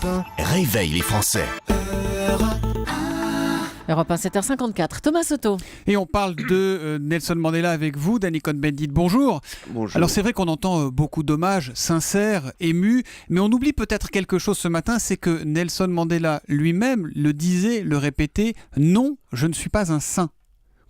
Europe 1 réveille les Français. Europe 1, 7h54. Thomas Soto. Et on parle de Nelson Mandela avec vous, Danny Cohn-Bendit. Bonjour. Bonjour. Alors c'est vrai qu'on entend beaucoup d'hommages sincères, émus, mais on oublie peut-être quelque chose ce matin, c'est que Nelson Mandela lui-même le disait, le répétait, non, je ne suis pas un saint.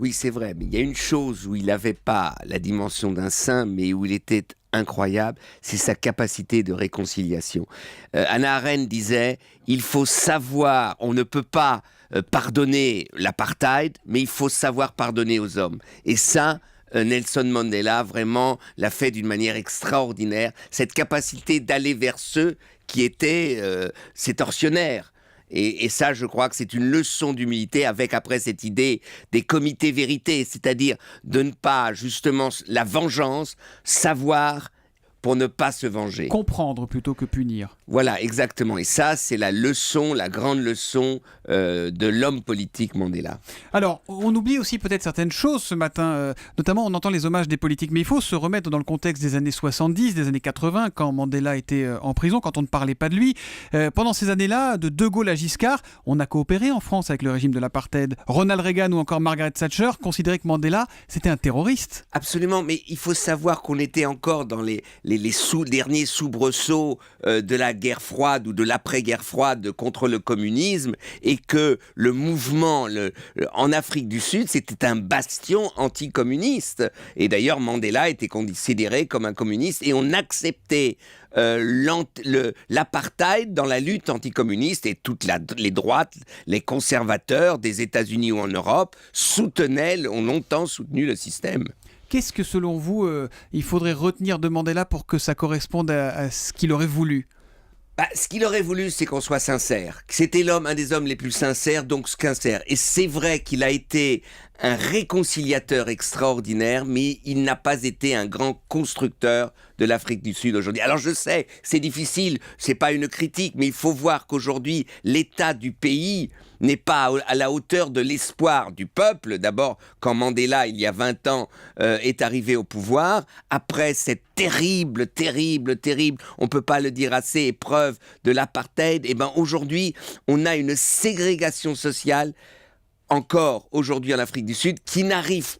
Oui, c'est vrai, mais il y a une chose où il n'avait pas la dimension d'un saint, mais où il était incroyable, c'est sa capacité de réconciliation. Hannah Arendt disait, il faut savoir, on ne peut pas pardonner l'apartheid, mais il faut savoir pardonner aux hommes. Et ça, Nelson Mandela vraiment l'a fait d'une manière extraordinaire, cette capacité d'aller vers ceux qui étaient ses tortionnaires. Et ça, je crois que c'est une leçon d'humilité avec après cette idée des comités vérités, c'est-à-dire de ne pas justement la vengeance, savoir pour ne pas se venger. Comprendre plutôt que punir. Voilà, exactement. Et ça, c'est la leçon, la grande leçon de l'homme politique Mandela. Alors, on oublie aussi peut-être certaines choses ce matin, notamment on entend les hommages des politiques, mais il faut se remettre dans le contexte des années 70, des années 80, quand Mandela était en prison, quand on ne parlait pas de lui. Pendant ces années-là, de Gaulle à Giscard, on a coopéré en France avec le régime de l'apartheid. Ronald Reagan ou encore Margaret Thatcher considéraient que Mandela, c'était un terroriste. Absolument, mais il faut savoir qu'on était encore dans les derniers soubresauts de la guerre froide ou de l'après-guerre froide contre le communisme, et que le mouvement en Afrique du Sud, c'était un bastion anticommuniste. Et d'ailleurs, Mandela était considéré comme un communiste et on acceptait l'apartheid dans la lutte anticommuniste, et toutes les droites, les conservateurs des États-Unis ou en Europe ont longtemps soutenu le système. Qu'est-ce que selon vous, il faudrait retenir de Mandela pour que ça corresponde à ce qu'il aurait voulu ? Ce qu'il aurait voulu, c'est qu'on soit sincère. C'était un des hommes les plus sincères, donc sincère. Et c'est vrai qu'il a été un réconciliateur extraordinaire, mais il n'a pas été un grand constructeur de l'Afrique du Sud aujourd'hui. Alors je sais, c'est difficile, c'est pas une critique, mais il faut voir qu'aujourd'hui, l'état du pays n'est pas à la hauteur de l'espoir du peuple. D'abord, quand Mandela, il y a 20 ans, est arrivé au pouvoir, après cette terrible, on ne peut pas le dire assez, épreuve de l'apartheid, et aujourd'hui, on a une ségrégation sociale encore aujourd'hui en Afrique du Sud, qui arrive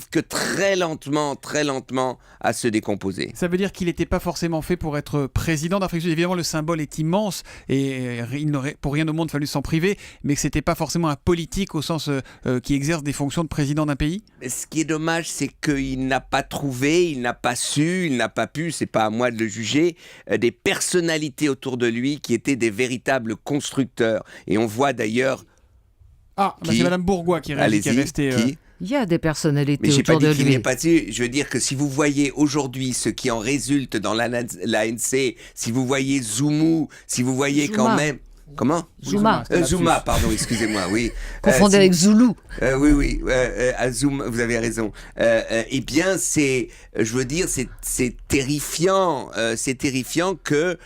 que très lentement à se décomposer. Ça veut dire qu'il n'était pas forcément fait pour être président d'Afrique du Sud. Évidemment, le symbole est immense et il n'aurait pour rien au monde fallu s'en priver, mais que ce n'était pas forcément un politique au sens qui exerce des fonctions de président d'un pays. Mais ce qui est dommage, c'est qu'il n'a pas trouvé, il n'a pas su, il n'a pas pu, c'est pas à moi de le juger, des personnalités autour de lui qui étaient des véritables constructeurs. Et on voit d'ailleurs... c'est Madame Bourgois qui est restée... Il y a des personnalités mais autour de lui. Mais j'ai pas dit qu'il n'est pas dessus. Je veux dire que si vous voyez aujourd'hui ce qui en résulte dans l'ANC, si vous voyez Zuma, si vous voyez Zuma. quand même... Comment ? Zuma. Zuma, pardon, excusez-moi, oui. Confondé avec Zulu. Oui, Zuma, vous avez raison. Eh bien, c'est terrifiant. C'est terrifiant que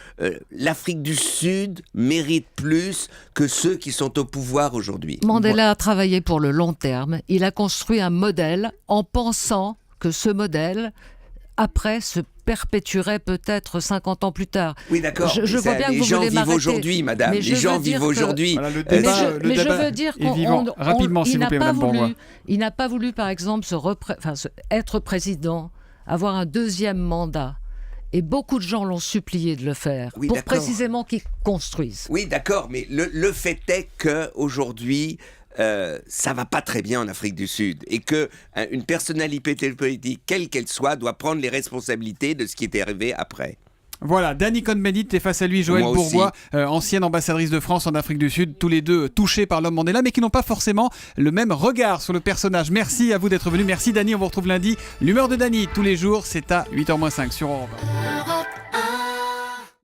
l'Afrique du Sud mérite plus que ceux qui sont au pouvoir aujourd'hui. Mandela a travaillé pour le long terme. Il a construit un modèle en pensant que ce modèle, après, se perpétuerait peut-être 50 ans plus tard. Oui, d'accord. Je vois bien que vous voulez m'arrêter. Les gens vivent aujourd'hui, madame. Les gens vivent aujourd'hui. Voilà, le débat débat je veux dire est vivant. Rapidement, s'il vous plaît, Madame Bourgois. Il n'a pas voulu, par exemple, être président, avoir un deuxième mandat. Et beaucoup de gens l'ont supplié de le faire, oui, pour d'accord. précisément qu'ils construisent. Oui, d'accord, mais le fait est qu'aujourd'hui, ça va pas très bien en Afrique du Sud, et qu'une personnalité politique, quelle qu'elle soit, doit prendre les responsabilités de ce qui est arrivé après. Voilà, Danny Cohn-Bendit et face à lui Joëlle Bourgois, ancienne ambassadrice de France en Afrique du Sud, tous les deux touchés par l'homme Mandela, mais qui n'ont pas forcément le même regard sur le personnage. Merci à vous d'être venus, merci Danny, on vous retrouve lundi. L'humeur de Danny, tous les jours, c'est à 8h-5 sur Europe 1.